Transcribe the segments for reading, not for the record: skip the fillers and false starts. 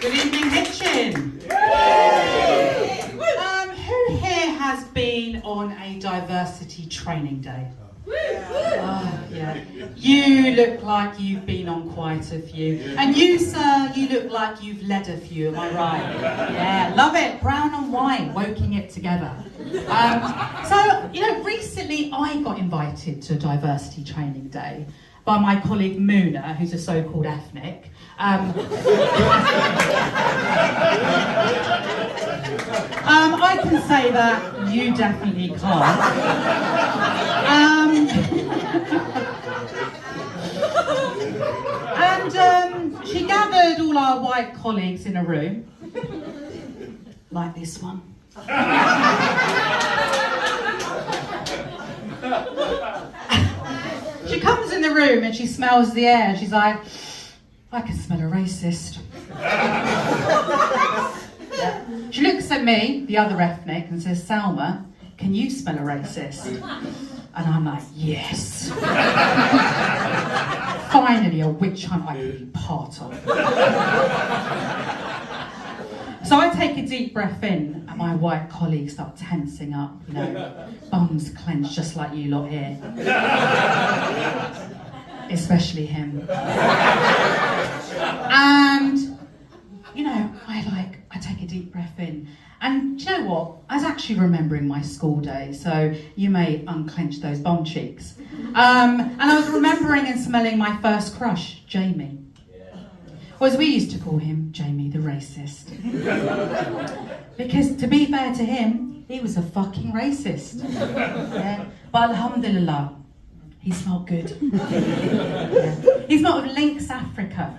Good evening, Hitchin. Who here has been on a diversity training day? Yeah. You look like you've been on quite a few. And you, sir, you look like you've led a few, am I right? Yeah, love it. Brown and white, woking it together. Recently I got invited to a diversity training day by my colleague Muna, who's a so-called ethnic. I can say that you definitely can't. She gathered all our white colleagues in a room, like this one. She comes in the room and she smells the air and she's like, I can smell a racist. Yeah. She looks at me, the other ethnic, and says, Salma, can you smell a racist? And I'm like, yes. Finally, a witch hunt I can be part of. So I take a deep breath in, and my white colleagues start tensing up, bums clenched just like you lot here. Especially him. And, I take a deep breath in. And do you know what? I was actually remembering my school days, so you may unclench those bum cheeks. And I was remembering and smelling my first crush, Jamie. Or as we used to call him, Jamie the racist. Because to be fair to him, he was a fucking racist. Yeah. But alhamdulillah, he smelled good. Yeah. He's not of Lynx Africa.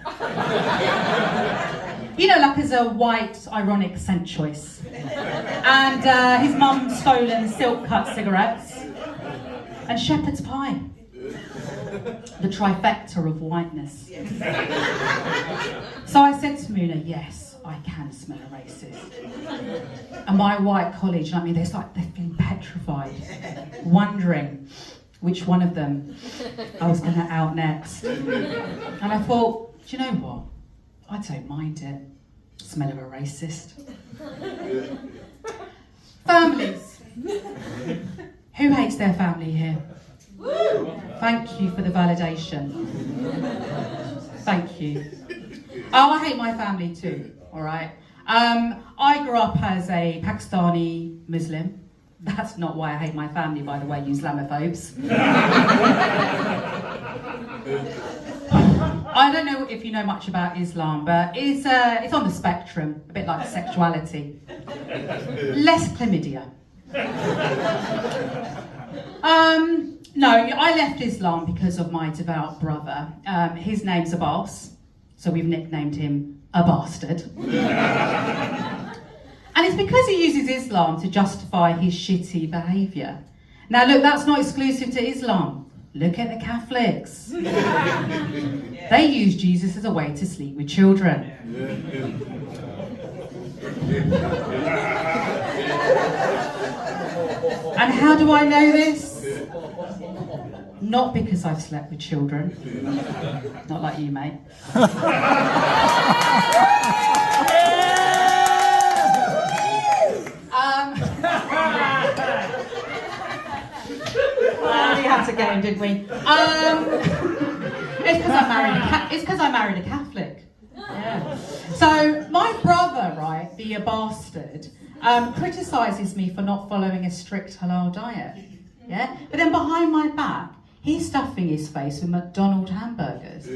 Like as a white, ironic scent choice. And his mum stolen silk-cut cigarettes. And shepherd's pie. The trifecta of whiteness. So I said to Muna, yes, I can smell a racist. And my white colleague, they've been petrified, wondering which one of them I was going to out next. And I thought, do you know what? I don't mind it. Smell of a racist. Families. Who hates their family here? Thank you for the validation. Thank you. Oh, I hate my family too, all right? I grew up as a Pakistani Muslim. That's not why I hate my family, by the way, you Islamophobes. I don't know if you know much about Islam, but it's on the spectrum, a bit like sexuality. Less chlamydia. No, I left Islam because of my devout brother. His name's Abbas, so we've nicknamed him a bastard. And it's because he uses Islam to justify his shitty behaviour. Now look, that's not exclusive to Islam. Look at the Catholics. They use Jesus as a way to sleep with children. And how do I know this? Not because I've slept with children. Not like you, mate. We had to get him, didn't we? It's because I married a Catholic. Yeah. So my brother, right, the bastard, criticises me for not following a strict halal diet. Yeah, but then behind my back, he's stuffing his face with McDonald's hamburgers,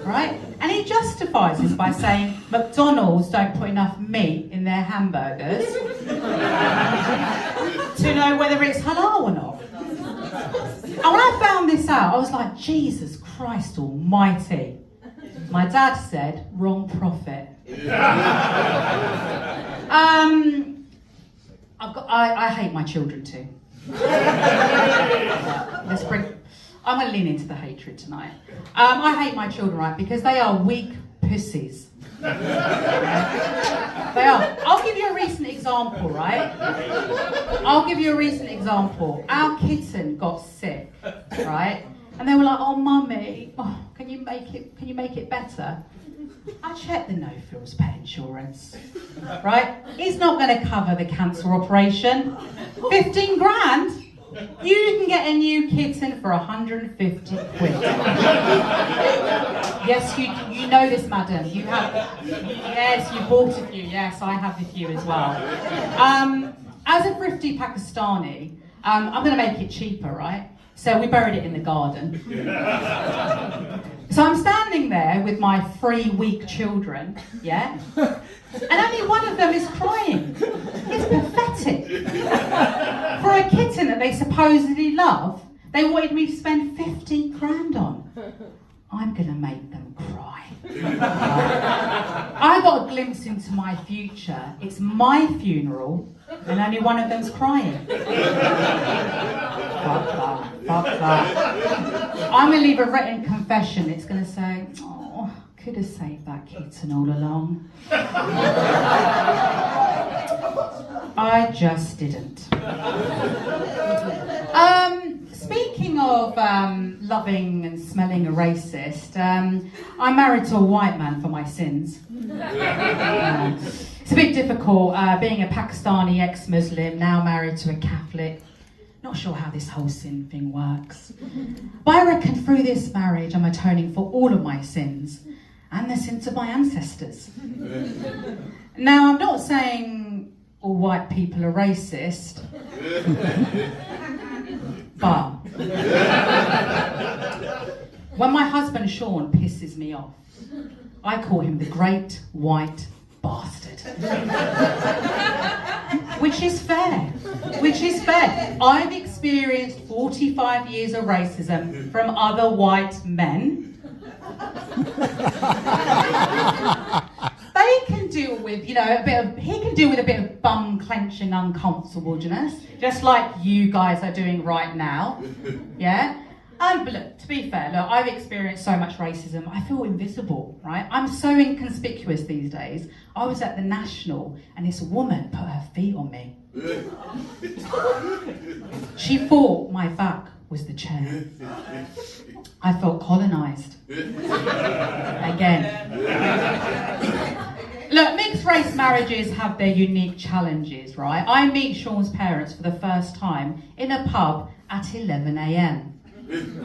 right? And he justifies this by saying McDonald's don't put enough meat in their hamburgers to know whether it's halal or not. And when I found this out, I was like, Jesus Christ almighty. My dad said, wrong prophet. I hate my children too. I'm going to lean into the hatred tonight. I hate my children, right, because they are weak pussies. They are. I'll give you a recent example, right? Our kitten got sick, right? And they were like, oh, mummy, can you make it better? I checked the no-frills pet insurance, right? It's not going to cover the cancer operation. 15 grand? You can get a new kitten for 150 quid. Yes, you know this, madam. You have, yes, you bought a few. Yes, I have a few as well. As a thrifty Pakistani, I'm going to make it cheaper, right? So we buried it in the garden. So I'm standing there with my 3 weak children, yeah? And only one of them is crying. It's pathetic. For a kitten that they supposedly love, they wanted me to spend 15 grand on. I'm going to make them cry. I got a glimpse into my future. It's my funeral, and only one of them's crying. Fuck that. I'm going to leave a written confession. It's going to say, oh, could have saved that kitten all along. I just didn't. Speaking of loving and smelling a racist, I'm married to a white man for my sins. It's a bit difficult being a Pakistani ex-Muslim, now married to a Catholic. Not sure how this whole sin thing works. But I reckon through this marriage I'm atoning for all of my sins and the sins of my ancestors. Now, I'm not saying all white people are racist, but when my husband Sean pisses me off, I call him the great white bastard. Which is fair. I've experienced 45 years of racism from other white men. They can deal with, he can deal with a bit of bum clenching uncomfortableness, just like you guys are doing right now. Yeah? But look, to be fair, I've experienced so much racism, I feel invisible, right? I'm so inconspicuous these days. I was at the National and this woman put her feet on me. She thought my back was the chair. I felt colonised. Again. Look, mixed race marriages have their unique challenges, right? I meet Sean's parents for the first time in a pub at 11 a.m.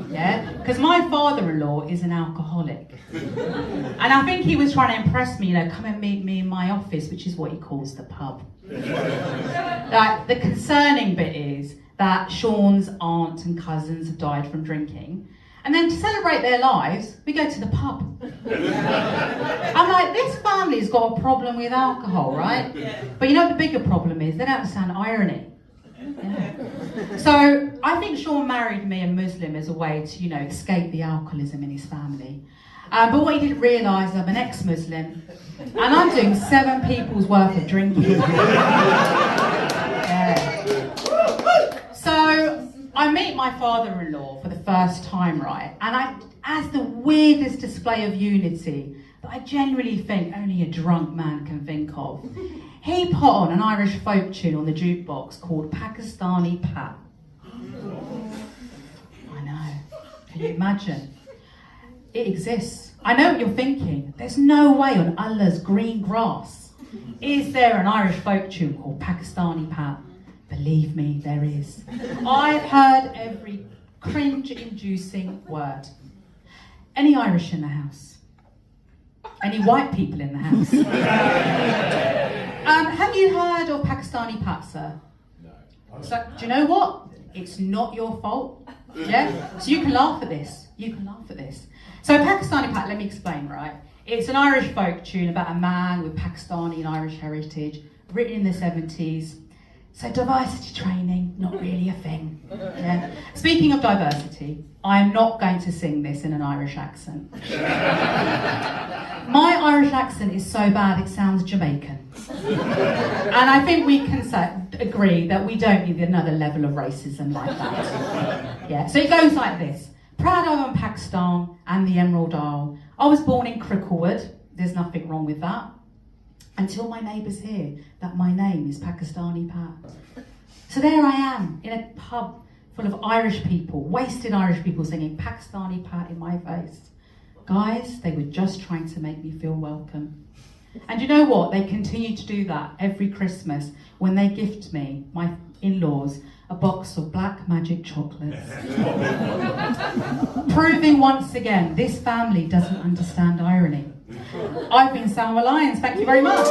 Yeah, because my father-in-law is an alcoholic, and I think he was trying to impress me. Come and meet me in my office, which is what he calls the pub. Like, the concerning bit is that Sean's aunt and cousins have died from drinking, and then to celebrate their lives, we go to the pub. I'm like, this family's got a problem with alcohol, right? But you know what the bigger problem is? They don't understand irony. Yeah. So I think Sean married me, a Muslim, as a way to, escape the alcoholism in his family. But what he didn't realise, I'm an ex-Muslim, and I'm doing 7 people's worth of drinking. Yeah. So I meet my father-in-law for the first time, right? And as the weirdest display of unity that I genuinely think only a drunk man can think of, he put on an Irish folk tune on the jukebox called Pakistani Pat. I know. Can you imagine? It exists. I know what you're thinking. There's no way on Allah's green grass is there an Irish folk tune called Pakistani Pat. Believe me, there is. I've heard every cringe-inducing word. Any Irish in the house? Any white people in the house? Have you heard of Pakistani Pat, sir? No. So, do you know what? It's not your fault. Yeah? So you can laugh at this. So Pakistani Pat, let me explain, right? It's an Irish folk tune about a man with Pakistani and Irish heritage, written in the 70s. So diversity training, not really a thing. Yeah? Speaking of diversity, I am not going to sing this in an Irish accent. My Irish accent is so bad it sounds Jamaican. And I think we can agree that we don't need another level of racism like that. Yeah, so it goes like this. Proud of Pakistan and the Emerald Isle. I was born in Cricklewood. There's nothing wrong with that. Until my neighbours hear that my name is Pakistani Pat. So there I am, in a pub full of Irish people, wasted Irish people singing Pakistani Pat in my face. Guys, they were just trying to make me feel welcome. And you know what? They continue to do that every Christmas when they gift me, my in-laws, a box of black magic chocolates. Proving once again, this family doesn't understand irony. I've been Salma Lyons. Thank you very much.